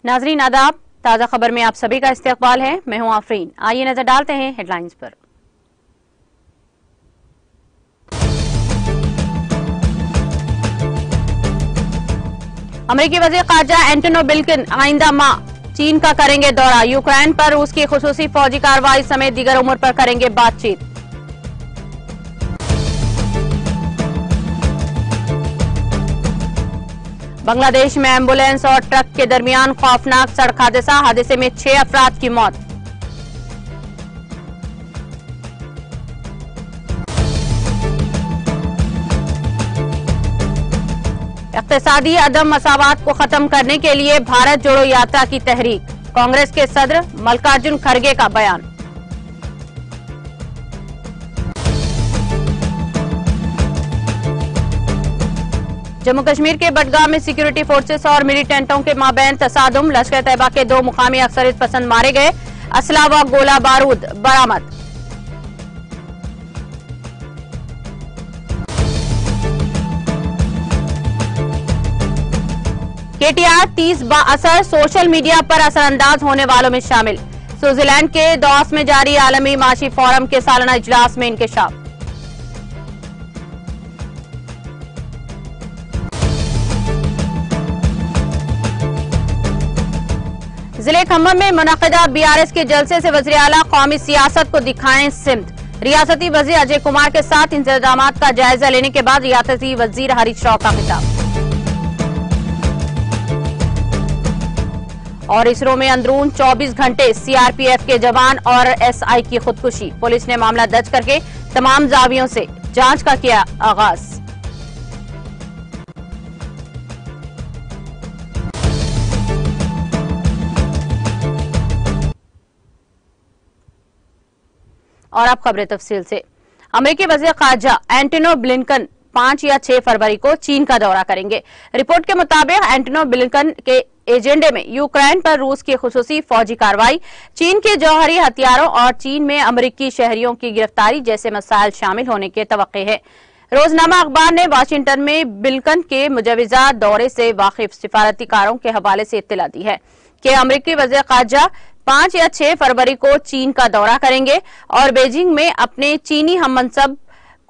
नाजरीन आदाब, ताज़ा खबर में आप सभी का इस्तकबाल है। मैं हूं आफरीन। आइए नजर डालते हैं हेडलाइंस पर। अमेरिकी वज़ीर ख़ारजा एंटोनी ब्लिंकन आइंदा माह चीन का करेंगे दौरा। यूक्रेन पर रूस की खुसूसी फौजी कार्रवाई समेत दीगर उमूर पर करेंगे बातचीत। बांग्लादेश में एम्बुलेंस और ट्रक के दरमियान खौफनाक सड़क हादसे में 6 अफराद की मौत। इक़्तिसादी अदम मसावात को खत्म करने के लिए भारत जोड़ो यात्रा की तहरीक। कांग्रेस के सदर मल्लिकार्जुन खड़गे का बयान। जम्मू कश्मीर के बडगाम में सिक्योरिटी फोर्सेस और मिलिटेंटों के माबैन तसादुम। लश्कर तैयबा के 2 मुकामी अक्सरियत पसंद मारे गए। असला व गोला बारूद बरामद। केटीआर 30 बाअसर सोशल मीडिया पर असरअंदाज होने वालों में शामिल। स्विट्जरलैंड के दावोस में जारी आलमी माशी फोरम के सालाना इजलास में इंकशाफ। जिले खम्भम में मुनक़िदा बीआरएस के जलसे से वज़ीर आला कौमी सियासत को दिखाएं सिमत। रियासती वज़ीर अजय कुमार के साथ इंतजामात का जायजा लेने के बाद रियासती वज़ीर हरीश राव का खिताब। और इसरो में अंदरून 24 घंटे सीआरपीएफ के जवान और एसआई की खुदकुशी। पुलिस ने मामला दर्ज करके तमाम जावियों से जांच का किया आगाज। और अब खबरें तफसील से। अमेरिकी वज़ीर ख़ारजा एंटोनी ब्लिंकन 5 या 6 फरवरी को चीन का दौरा करेंगे। रिपोर्ट के मुताबिक एंटोनी ब्लिंकन के एजेंडे में यूक्रेन पर रूस की खुसूसी फौजी कार्रवाई, चीन के जौहरी हथियारों और चीन में अमेरिकी शहरियों की गिरफ्तारी जैसे मसाइल शामिल होने के तवक्के है। रोजनामा अखबार ने वाशिंगटन में ब्लिंकन के मुजवजा दौरे से वाकिफ सिफारतीकारों के हवाले से इत्तला दी है कि अमेरिकी वज़ीर ख़ारजा 5 या 6 फरवरी को चीन का दौरा करेंगे और बीजिंग में अपने चीनी हममनसब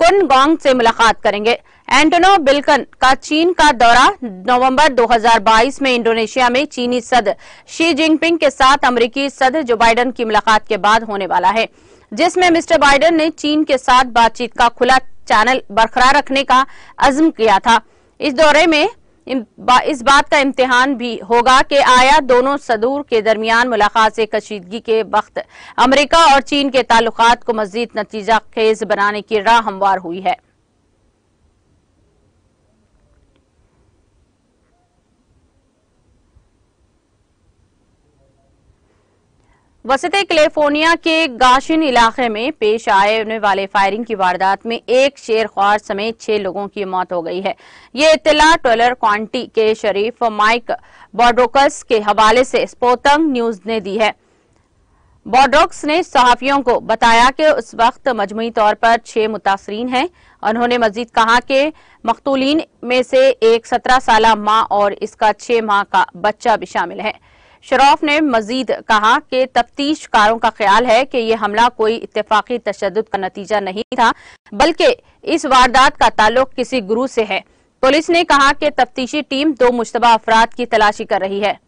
कुन गोंग से मुलाकात करेंगे। एंटोनी ब्लिंकन का चीन का दौरा नवंबर 2022 में इंडोनेशिया में चीनी सदर शी जिनपिंग के साथ अमेरिकी सदर जो बाइडेन की मुलाकात के बाद होने वाला है, जिसमें मिस्टर बाइडेन ने चीन के साथ बातचीत का खुला चैनल बरकरार रखने का अज़्म किया था। इस दौरे में इस बात का इम्तिहान भी होगा कि आया दोनों सदूर के दरमियान मुलाकात से कशीदगी के वक्त अमेरिका और चीन के ताल्लुकात को मजीद नतीजा खेज बनाने की राह हमवार हुई है। वसते कैलिफोर्निया के गाशिन इलाके में पेश आने वाले फायरिंग की वारदात में एक शेरख्वार समेत 6 लोगों की मौत हो गई है। ये इत्तला टोलर काउंटी के शरीफ माइक बॉर्डोक्स के हवाले से स्पोतंग न्यूज ने दी है। बॉर्डोक्स ने सहाफियों को बताया कि उस वक्त मजमूई तौर पर 6 मुतासरीन हैं। उन्होंने मजीद कहा कि मकतूलीन में से एक 17 साल माँ और इसका 6 माह का बच्चा भी शामिल है। शरौफ ने मजीद कहा कि तफ्तीशकारों का ख्याल है कि यह हमला कोई इत्तेफाकी तशद्दुद का नतीजा नहीं था, बल्कि इस वारदात का ताल्लुक किसी गुरु से है। पुलिस ने कहा कि तफ्तीशी टीम 2 मुश्तबा अफराद की तलाशी कर रही है।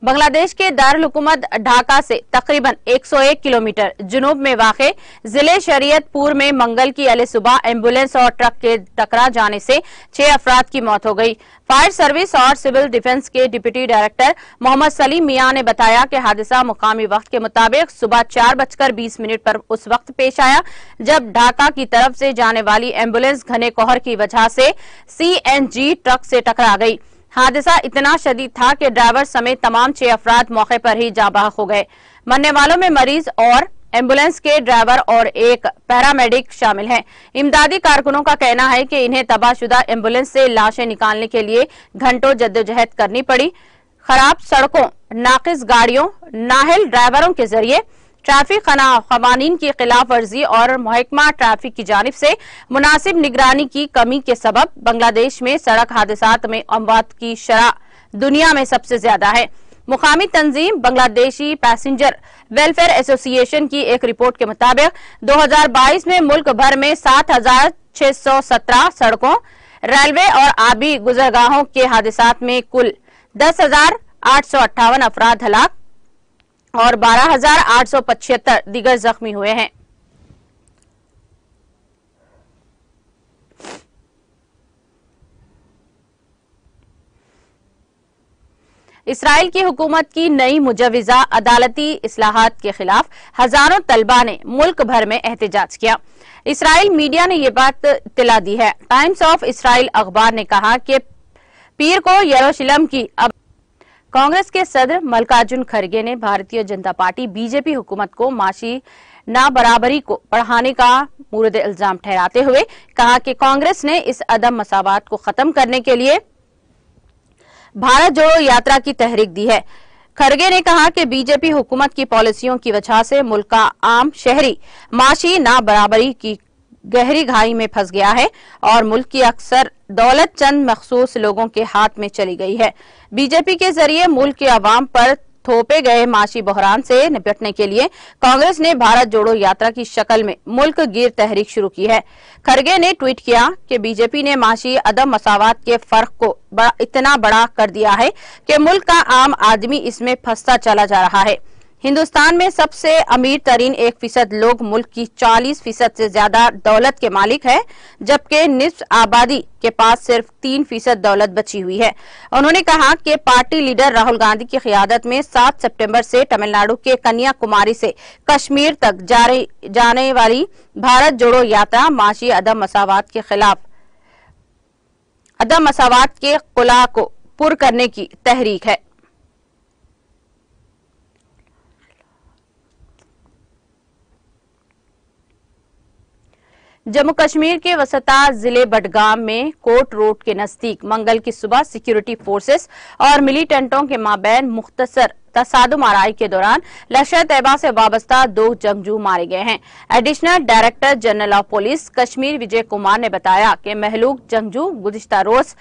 बांग्लादेश के दारुल हुकूमत ढाका से तकरीबन 101 किलोमीटर जुनूब में वाक़े जिले शरीयतपुर में मंगल की अले सुबह एम्बुलेंस और ट्रक के टकरा जाने से 6 अफराद की मौत हो गई। फायर सर्विस और सिविल डिफेंस के डिप्टी डायरेक्टर मोहम्मद सलीम मियां ने बताया कि हादसा मुकामी वक्त के मुताबिक सुबह 4:20 पर उस वक्त पेश आया जब ढाका की तरफ से जाने वाली एम्बुलेंस घने कोहर की वजह से सीएनजी ट्रक से टकरा गई। हादसा इतना शदीद था कि ड्राइवर समेत तमाम 6 अफराद मौके पर ही जाँ बहक हो गए। मरने वालों में मरीज और एम्बुलेंस के ड्राइवर और एक पैरामेडिक शामिल हैं। इमदादी कारकुनों का कहना है कि इन्हें तबाहशुदा एम्बुलेंस से लाशें निकालने के लिए घंटों जद्दोजहद करनी पड़ी। खराब सड़कों, नाकिस गाड़ियों, नाहल ड्राइवरों के जरिए ट्रैफिक कवानीन की खिलाफ वर्जी और महकमा ट्रैफिक की जानिब से मुनासिब निगरानी की कमी के सबब बांग्लादेश में सड़क हादसात में अमवात की शरह दुनिया में सबसे ज्यादा है। मुकामी तंजीम बांग्लादेशी पैसेंजर वेलफेयर एसोसिएशन की एक रिपोर्ट के मुताबिक 2022 में मुल्क भर में 7,617 सड़कों, रेलवे और आबी गुजरगाहों के हादसात में कुल 10,858 अफराद हलाक और 12,875 दीगर जख्मी हुए हैं। इसराइल की हुकूमत की नई मुजविजा अदालती इस्लाहात के खिलाफ हजारों तलबा ने मुल्क भर में एहतजाज किया। इसराइल मीडिया ने यह बात इत्तला दी है। टाइम्स ऑफ इसराइल अखबार ने कहा कि पीर को यरूशलेम की कांग्रेस के सदर मल्लिकार्जुन खड़गे ने भारतीय जनता पार्टी बीजेपी हुकूमत को माशी नाबराबरी को बढ़ाने का मुर्द इल्जाम ठहराते हुए कहा कि कांग्रेस ने इस अदम मसावत को खत्म करने के लिए भारत जोड़ो यात्रा की तहरीक दी है। खड़गे ने कहा कि बीजेपी हुकूमत की पॉलिसियों की वजह से मुल्क का आम शहरी माशी नाबराबरी की गहरी खाई में फंस गया है और मुल्क की अक्सर दौलत चंद मखसूस लोगों के हाथ में चली गई है। बीजेपी के जरिए मुल्क के अवाम पर थोपे गए माशी बहरान से निपटने के लिए कांग्रेस ने भारत जोड़ो यात्रा की शक्ल में मुल्क गिर तहरीक शुरू की है। खड़गे ने ट्वीट किया कि बीजेपी ने माशी अदम मसावत के फर्क को इतना बड़ा कर दिया है कि मुल्क का आम आदमी इसमें फंसता चला जा रहा है। हिंदुस्तान में सबसे अमीर तरीन 1% लोग मुल्क की 40% से ज्यादा दौलत के मालिक है, जबकि निस्फ आबादी के पास सिर्फ 3% दौलत बची हुई है। उन्होंने कहा कि पार्टी लीडर राहुल गांधी की क़ियादत में 7 सितंबर से तमिलनाडु के कन्याकुमारी से कश्मीर तक जाने वाली भारत जोड़ो यात्रा माशी अदम मसावत के खिलाफ अदम मसावत के कुला को पुर करने की तहरीक है। जम्मू कश्मीर के वसता जिले बडगाम में कोट रोड के नजदीक मंगल की सुबह सिक्योरिटी फोर्सेस और मिलिटेंटों के माबैन मुख्तसर तसादुम आराई के दौरान लश्कर तैयबा से वाबस्ता 2 जंगजू मारे गए हैं। Additional director general of police Kashmir Vijay Kumar ने बताया कि महलूक जंगजू गुज़िश्ता रोज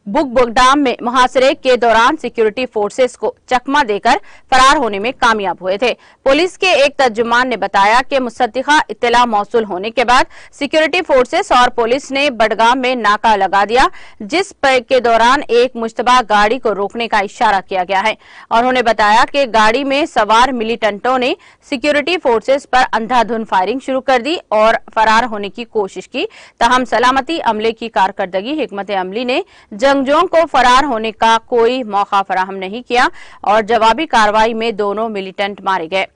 बुगबुगडाम में मुहासरे के दौरान सिक्योरिटी फोर्सेस को चकमा देकर फरार होने में कामयाब हुए थे। पुलिस के एक तर्जुमान ने बताया कि मुसद्दिका इत्तला मौसूल होने के बाद सिक्योरिटी फोर्सेस और पुलिस ने बडगाम में नाका लगा दिया, जिस के दौरान एक मुश्तबा गाड़ी को रोकने का इशारा किया गया है। उन्होंने बताया कि गाड़ी में सवार मिलिटेंटों ने सिक्योरिटी फोर्सेस पर अंधाधुंध फायरिंग शुरू कर दी और फरार होने की कोशिश की। तहम सलामती अमले की कारकर्दगी हिकमत अमली ने जंगजुओं को फरार होने का कोई मौका फराहम नहीं किया और जवाबी कार्रवाई में दोनों मिलिटेंट मारे गए।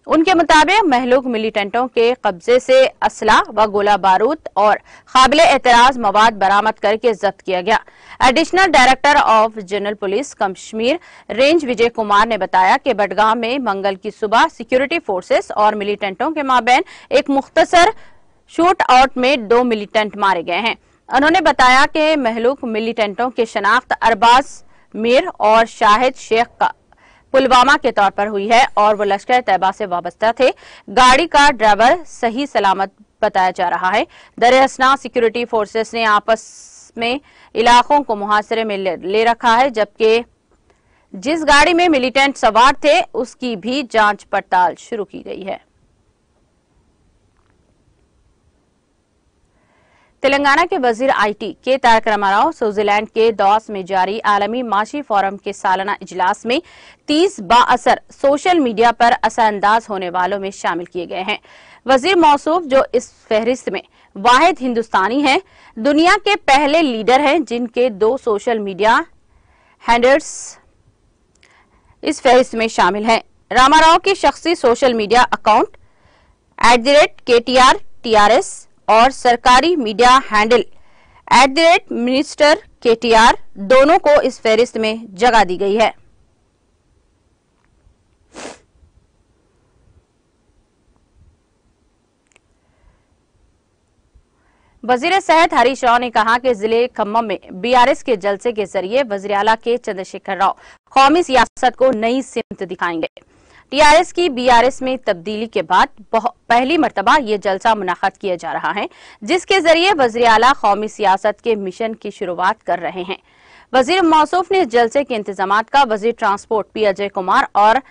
उनके मुताबिक महलूक मिलिटेंटों के कब्जे से असला व गोला बारूद और काबिल एतराज मवाद बरामद करके जब्त किया गया। Additional director of general police Kashmir range Vijay Kumar ने बताया कि बडगाम में मंगल की सुबह सिक्योरिटी फोर्सेस और मिलिटेंटों के माबैन एक मुख्तसर शूट आउट में 2 मिलिटेंट मारे गए हैं। उन्होंने बताया कि महलूक मिलिटेंटों की शनाख्त अरबाज मीर और शाहिद शेख का पुलवामा के तौर पर हुई है और वो लश्कर तैयबा से वाबस्ता थे। गाड़ी का ड्राइवर सही सलामत बताया जा रहा है। दरअसल सिक्योरिटी फोर्सेस ने आपस में इलाकों को मुहासरे में ले रखा है, जबकि जिस गाड़ी में मिलिटेंट सवार थे उसकी भी जांच पड़ताल शुरू की गई है। तेलंगाना के वजीर आईटी के तारक रामाराव स्विट्जरलैंड के दावोस में जारी आलमी माशी फोरम के सालाना इजलास में 30 बाअसर सोशल मीडिया पर असरअंदाज होने वालों में शामिल किए गए हैं। वजीर मौसूफ, जो इस फहरिस्त में वाहिद हिंदुस्तानी हैं, दुनिया के पहले लीडर हैं जिनके 2 सोशल मीडिया हैंडल्स इस फहरिस्त में शामिल हैं। रामाराव की शख्सी सोशल मीडिया अकाउंट @KTRTRS और सरकारी मीडिया हैंडल @मिनिस्टर KTR दोनों को इस फहरिस्त में जगह दी गई है। वजीर सेहत हरीश राव ने कहा कि जिले खम्मम में BRS के जलसे के जरिए वजीर आला के चंद्रशेखर राव कौमी सियासत को नई सिमत दिखाएंगे। टीआरएस की बीआरएस में तब्दीली के बाद पहली मर्तबा ये जलसा मुनाक़द किया जा रहा है, जिसके जरिए वज़ीर आला कौमी सियासत के मिशन की शुरुआत कर रहे हैं। वज़ीर मौसूफ ने इस जलसे के इंतजामात का वज़ीर ट्रांसपोर्ट पी अजय कुमार और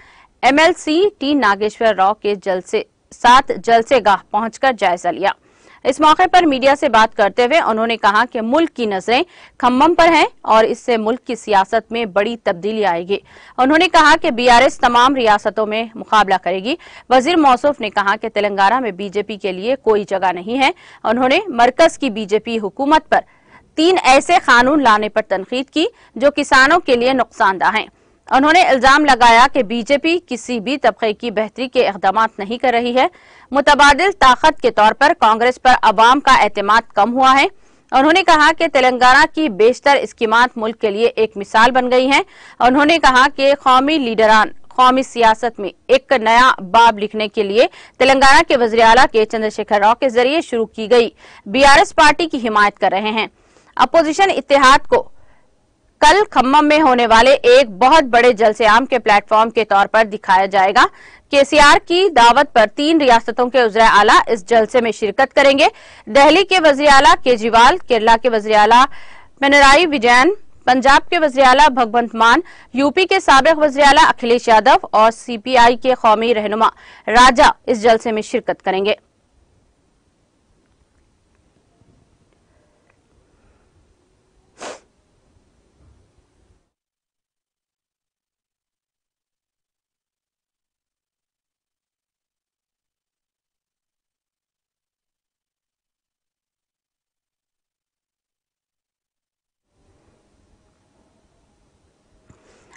एमएलसी टी नागेश्वर राव के साथ जलसेगाह पहुंचकर जायजा लिया। इस मौके पर मीडिया से बात करते हुए उन्होंने कहा कि मुल्क की नजरें खम्मम पर हैं और इससे मुल्क की सियासत में बड़ी तब्दीली आएगी। उन्होंने कहा कि बीआरएस तमाम रियासतों में मुकाबला करेगी। वजीर मौसूफ ने कहा कि तेलंगाना में बीजेपी के लिए कोई जगह नहीं है। उन्होंने मरकज की बीजेपी हुकूमत पर 3 ऐसे कानून लाने पर तनकीद की जो किसानों के लिए नुकसानदा हैं। उन्होंने इल्जाम लगाया कि बीजेपी किसी भी तबके की बेहतरी के इक़दाम नहीं कर रही है। मुतबादिल ताकत के तौर पर कांग्रेस पर अवाम का एतमाद कम हुआ है। उन्होंने कहा कि तेलंगाना की बेशतर स्कीमात मुल्क के लिए एक मिसाल बन गई हैं। उन्होंने कहा कि कौमी लीडरान कौमी सियासत में एक नया बाब लिखने के लिए तेलंगाना के वज़ीर आला के चंद्रशेखर राव के जरिए शुरू की गई बीआरएस पार्टी की हिमायत कर रहे हैं। अपोजिशन इत्तेहाद को कल खम्मम में होने वाले एक बहुत बड़े जलसे आम के प्लेटफॉर्म के तौर पर दिखाया जाएगा। केसीआर की दावत पर 3 रियासतों के वज़ीर आला इस जलसे में शिरकत करेंगे। दिल्ली के वज़ीर आला केजरीवाल, केरला के वज़ीर आला पिनराई विजयन, पंजाब के वज़ीर आला भगवंत मान, यूपी के साबिक वज़ीर आला अखिलेश यादव और सीपीआई के कौमी रहनुमा राजा इस जलसे में शिरकत करेंगे।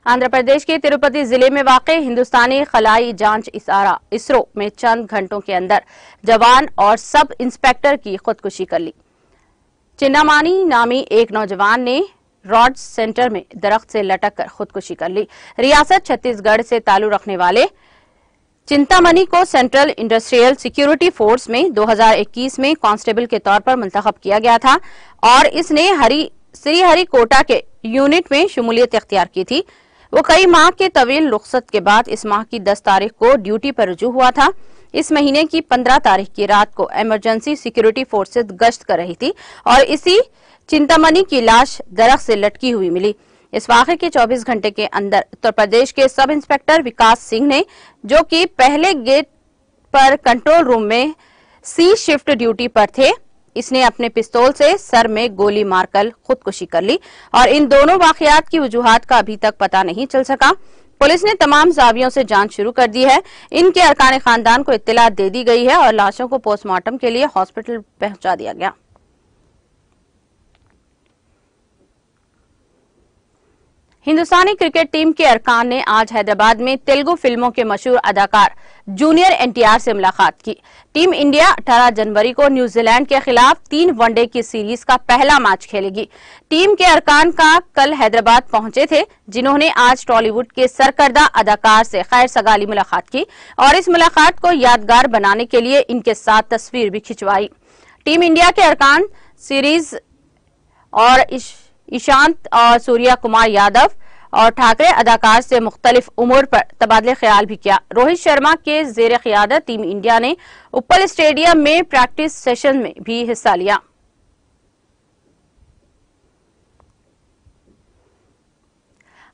आंध्र प्रदेश के तिरुपति जिले में वाक़ हिंदुस्तानी खलाई जांच इदारा इसरो में चंद घंटों के अंदर जवान और सब इंस्पेक्टर की खुदकुशी कर ली। चिन्नामानी नामी एक नौजवान ने रॉड सेंटर में दरख्त से लटक कर खुदकुशी कर ली। रियासत छत्तीसगढ़ से ताल्लुक रखने वाले चिंतामणि को सेंट्रल इंडस्ट्रियल सिक्योरिटी फोर्स में 2021 में कांस्टेबल के तौर पर मुंतखब किया गया था और इसने श्रीहरिकोटा के यूनिट में शमूलियत इख्तियार की थी। वो कई माह के तवील रुखसत के बाद इस माह की 10 तारीख को ड्यूटी पर रुजू हुआ था। इस महीने की 15 तारीख की रात को इमरजेंसी सिक्योरिटी फोर्सेज गश्त कर रही थी और इसी चिंतामणि की लाश दरख्त से लटकी हुई मिली। इस वाक़े के 24 घंटे के अंदर उत्तर प्रदेश के सब इंस्पेक्टर विकास सिंह ने, जो कि पहले गेट पर कंट्रोल रूम में सी शिफ्ट ड्यूटी पर थे, इसने अपने पिस्तौल से सर में गोली मारकर खुदकुशी कर ली और इन दोनों वाकयात की वजूहात का अभी तक पता नहीं चल सका। पुलिस ने तमाम जावियों से जांच शुरू कर दी है। इनके अरकान खानदान को इत्तला दे दी गई है और लाशों को पोस्टमार्टम के लिए हॉस्पिटल पहुंचा दिया गया। हिंदुस्तानी क्रिकेट टीम के अरकान ने आज हैदराबाद में तेलुगु फिल्मों के मशहूर अदाकार जूनियर एनटीआर से मुलाकात की। टीम इंडिया 18 जनवरी को न्यूजीलैंड के खिलाफ 3 वनडे की सीरीज का पहला मैच खेलेगी। टीम के अरकान का कल हैदराबाद पहुंचे थे, जिन्होंने आज टॉलीवुड के सरकर्दा अदाकार से खैर सगाली मुलाकात की और इस मुलाकात को यादगार बनाने के लिए इनके साथ तस्वीर भी खिंचवाई। टीम इंडिया के अरकान सीरीज और ईशांत और सूर्या कुमार यादव और ठाकरे अदाकार से मुख्तलिफ उम्र पर तबादले ख्याल भी किया। रोहित शर्मा के जेर क़ियादत टीम इंडिया ने उप्पल स्टेडियम में प्रैक्टिस सेशन में भी हिस्सा लिया।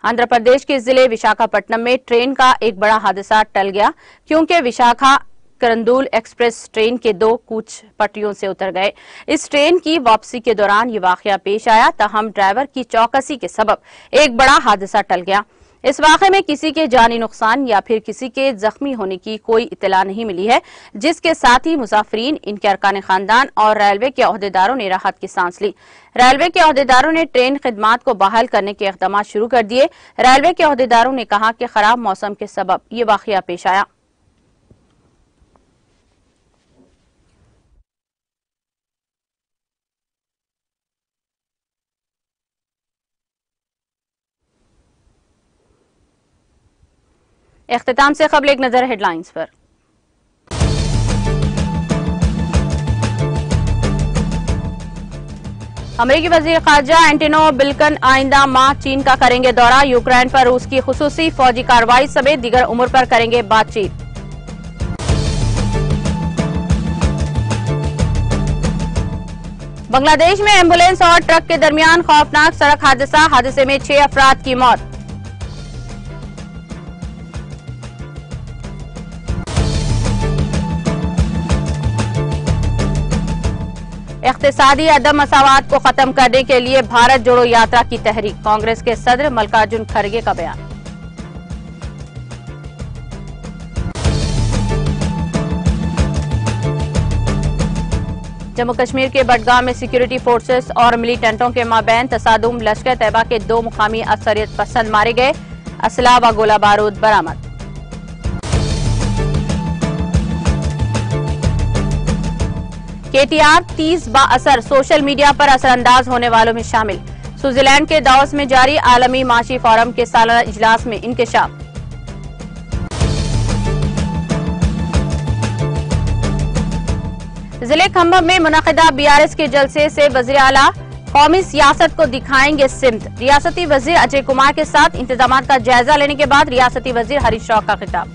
आंध्र प्रदेश के जिले विशाखापट्टनम में ट्रेन का एक बड़ा हादसा टल गया, क्योंकि विशाखा करंदूल एक्सप्रेस ट्रेन के 2 कूच पटरियों से उतर गए। इस ट्रेन की वापसी के दौरान ये वाकया पेश आया, तहम ड्राइवर की चौकसी के सबब एक बड़ा हादसा टल गया। इस वाकये में किसी के जानी नुकसान या फिर किसी के जख्मी होने की कोई इत्तला नहीं मिली है, जिसके साथ ही मुसाफिरीन, इनके अरकान खानदान और रेलवे के ओहदेदारों ने राहत की सांस ली। रेलवे के ओहदेदारों ने ट्रेन खिदमात को बहाल करने के इक़दाम शुरू कर दिए। रेलवे के ओहदेदारों ने कहा कि खराब मौसम के सबब ये वाकया पेश आया। इख्तिताम से क़ब्ल एक नजर हेडलाइंस पर। अमेरिकी वजीर खारजा एंटोनी ब्लिंकन आइंदा माह चीन का करेंगे दौरा। यूक्रेन पर रूस की खुसूसी फौजी कार्रवाई समेत दीगर उमूर पर करेंगे बातचीत। बांग्लादेश में एम्बुलेंस और ट्रक के दरमियान खौफनाक सड़क हादसे में 6 अफराद की मौत। इख्तिसादी अदम मसावात को खत्म करने के लिए भारत जोड़ो यात्रा की तहरीक। कांग्रेस के सदर मल्लिकार्जुन खड़गे का बयान। जम्मू कश्मीर के बडगाम में सिक्योरिटी फोर्सेस और मिलिटेंटों के माबैन तसादुम। लश्कर तैयबा के 2 मुकामी अक्सरियत पसंद मारे गए। असला व गोला बारूद बरामद। केटीआर 30 बाअसर सोशल मीडिया पर असरअंदाज होने वालों में शामिल। स्विट्जरलैंड के दावोस में जारी आलमी माशी फोरम के सालाना इजलास में इंकशाफ। जिले खम्भम में मुनक़िदा बीआरएस के जलसे से वज़ीर आला कौमी सियासत को दिखाएंगे सिमत। रियासती वजीर अजय कुमार के साथ इंतजाम का जायजा लेने के बाद रियासती वजीर हरीश राव का खिताब।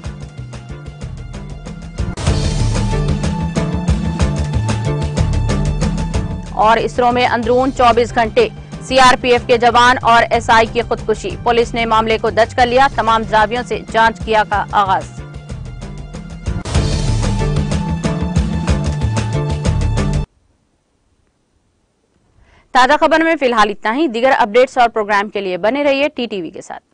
और इसरो में अंदरून 24 घंटे सीआरपीएफ के जवान और एसआई की खुदकुशी। पुलिस ने मामले को दर्ज कर लिया। तमाम जावियों से जांच किया का आगाज। ताजा खबर में फिलहाल इतना ही। दीगर अपडेट्स और प्रोग्राम के लिए बने रहिए टीटीवी के साथ।